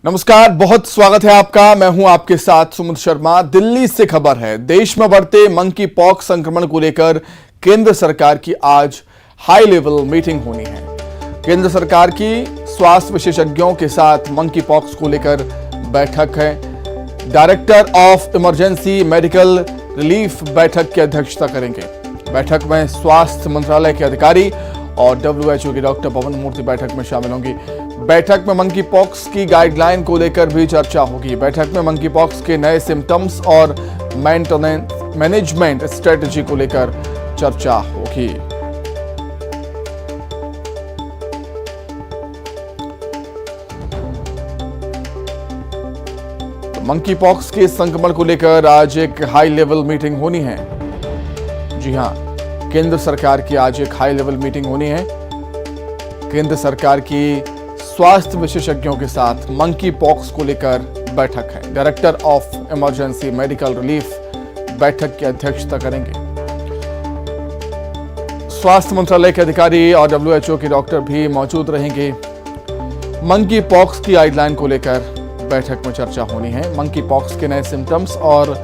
नमस्कार, बहुत स्वागत है आपका। मैं हूं आपके साथ सुमित शर्मा। दिल्ली से खबर है। देश में बढ़ते मंकी पॉक्स संक्रमण को लेकर केंद्र सरकार की आज हाई लेवल मीटिंग होनी है। केंद्र सरकार की स्वास्थ्य विशेषज्ञों के साथ मंकी पॉक्स को लेकर बैठक है। Director of emergency medical relief बैठक की अध्यक्षता करेंगे। बैठक में स्वास्थ्य मंत्रालय के अधिकारी और WHO के डॉक्टर पवन मूर्ति बैठक में शामिल होंगी। बैठक में मंकी पॉक्स की गाइडलाइन को लेकर भी चर्चा होगी। बैठक में मंकी पॉक्स के नए सिम्टम्स और मैनेजमेंट स्ट्रेटजी को लेकर चर्चा होगी। तो मंकी पॉक्स के संक्रमण को लेकर आज एक हाई लेवल मीटिंग होनी है। जी हां, केंद्र सरकार की आज एक हाई लेवल मीटिंग होनी है। केंद्र सरकार की स्वास्थ्य विशेषज्ञों के साथ मंकी पॉक्स को लेकर बैठक है। Director of emergency medical relief बैठक की अध्यक्षता करेंगे। स्वास्थ्य मंत्रालय के अधिकारी और WHO के डॉक्टर भी मौजूद रहेंगे। मंकी पॉक्स की गाइडलाइन को लेकर बैठक में चर्चा होनी है। मंकी पॉक्स के नए सिम्टम्स और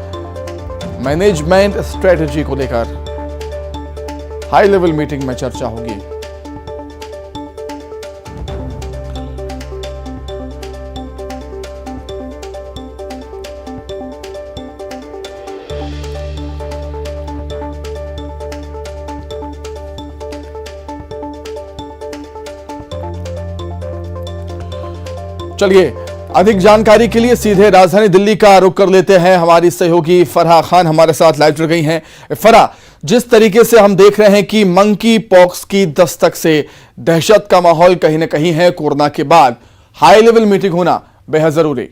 मैनेजमेंट स्ट्रेटजी को लेकर हाई लेवल मीटिंग में चर्चा होगी। चलिए, अधिक जानकारी के लिए सीधे राजधानी दिल्ली का रुख कर लेते हैं। हमारी सहयोगी फरहा खान हमारे साथ लाइव जुड़ गई हैं। फरहा, जिस तरीके से हम देख रहे हैं कि मंकी पॉक्स की दस्तक से दहशत का माहौल कहीं ना कहीं है, कोरोना के बाद हाई लेवल मीटिंग होना बेहद जरूरी।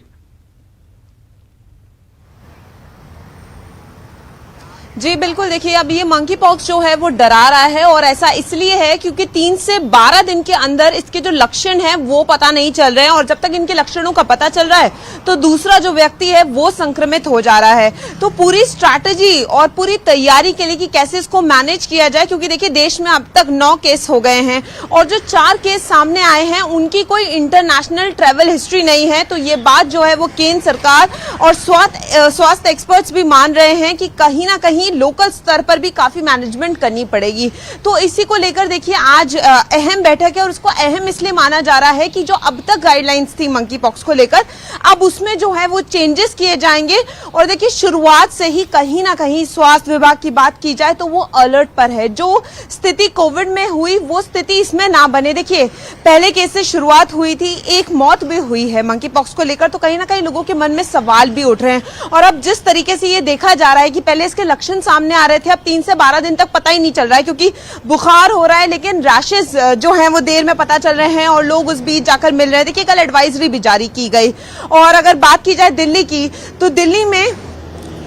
जी बिल्कुल, देखिए अब ये मंकी पॉक्स जो है वो डरा रहा है और ऐसा इसलिए है क्योंकि 3 से 12 दिन के अंदर इसके जो लक्षण हैं वो पता नहीं चल रहे हैं और जब तक इनके लक्षणों का पता चल रहा है तो दूसरा जो व्यक्ति है वो संक्रमित हो जा रहा है। तो पूरी स्ट्रैटेजी और पूरी तैयारी के लिए कि कैसे इसको मैनेज किया जाए, क्योंकि देखिए देश में अब तक 9 केस हो गए हैं और जो 4 केस सामने आए हैं उनकी कोई इंटरनेशनल ट्रेवल हिस्ट्री नहीं है। तो ये बात जो है वो केंद्र सरकार और स्वास्थ्य एक्सपर्ट्स भी मान रहे हैं कि कहीं ना कहीं लोकल स्तर पर भी काफी मैनेजमेंट करनी पड़ेगी। तो इसी को लेकर देखिए आज अहम बैठक है और उसको अहम इसलिए माना जा रहा है कि जो अब तक गाइडलाइंस थी मंकी पॉक्स को लेकर, अब उसमें जो है वो चेंजेस किए जाएंगे। और देखिए शुरुआत से ही कहीं ना कहीं स्वास्थ्य विभाग की बात की जाए तो वो अलर्ट पर है। जो स्थिति कोविड में हुई वो स्थिति इसमें ना बने। देखिए पहले केस से शुरुआत हुई थी, एक मौत भी हुई है मंकी पॉक्स को लेकर, तो कहीं ना कहीं लोगों के मन में सवाल भी उठ रहे हैं। और अब जिस तरीके से ये देखा जा रहा है कि पहले इसके लक्षण सामने आ रहे थे, अब 3 से 12 दिन तक पता ही नहीं चल रहा है क्योंकि बुखार हो रहा है लेकिन रैशेस जो हैं वो देर में पता चल रहे हैं और लोग उस बीच जाकर मिल रहे हैं। देखिए कल एडवाइजरी भी जारी की गई। और अगर बात की जाए दिल्ली की, तो दिल्ली में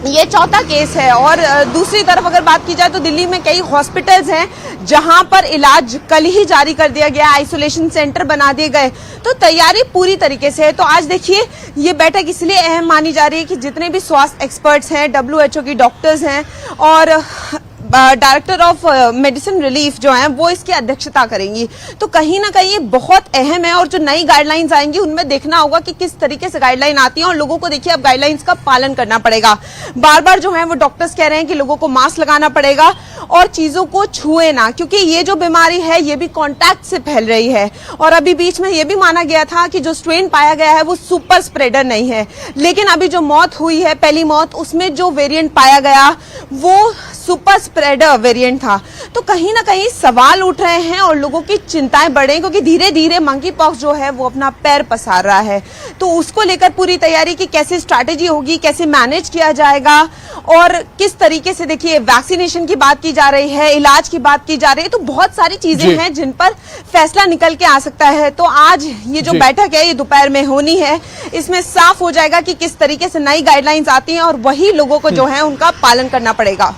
ये 4था केस है और दूसरी तरफ अगर बात की जाए तो दिल्ली में कई हॉस्पिटल्स हैं जहां पर इलाज कल ही जारी कर दिया गया, आइसोलेशन सेंटर बना दिए गए। तो तैयारी पूरी तरीके से है। तो आज देखिए ये बैठक इसलिए अहम मानी जा रही है कि जितने भी स्वास्थ्य एक्सपर्ट्स हैं, WHO की डॉक्टर्स हैं और डायरेक्टर ऑफ मेडिसिन रिलीफ जो है वो इसकी अध्यक्षता करेंगी। तो कहीं ना कहीं ये बहुत अहम है और जो नई गाइडलाइंस आएंगी उनमें देखना होगा कि किस तरीके से गाइडलाइन आती है और लोगों को देखिए अब गाइडलाइंस का पालन करना पड़ेगा। बार बार जो है वो डॉक्टर्स कह रहे हैं कि लोगों को मास्क लगाना पड़ेगा और चीजों को छुए ना, क्योंकि ये जो बीमारी है ये भी कॉन्टैक्ट से फैल रही है। और अभी बीच में ये भी माना गया था कि जो स्ट्रेन पाया गया है वो सुपर स्प्रेडर नहीं है, लेकिन अभी जो मौत हुई है, पहली मौत, उसमें जो वेरिएंट पाया गया वो सुपर स्प्रेडर वेरिएंट था। तो कहीं ना कहीं सवाल उठ रहे हैं और लोगों की चिंताएं बढ़ रही, क्योंकि धीरे धीरे मंकी पॉक्स जो है वो अपना पैर पसार रहा है। तो उसको लेकर पूरी तैयारी की कैसे स्ट्रैटेजी होगी, कैसे मैनेज किया जाएगा और किस तरीके से, देखिए वैक्सीनेशन की बात की जा रही है, इलाज की बात की जा रही है, तो बहुत सारी चीजें हैं जिन पर फैसला निकल के आ सकता है। तो आज ये जो बैठक है ये दोपहर में होनी है, इसमें साफ हो जाएगा कि किस तरीके से नई गाइडलाइंस आती हैं और वही लोगों को जो है उनका पालन करना पड़ेगा।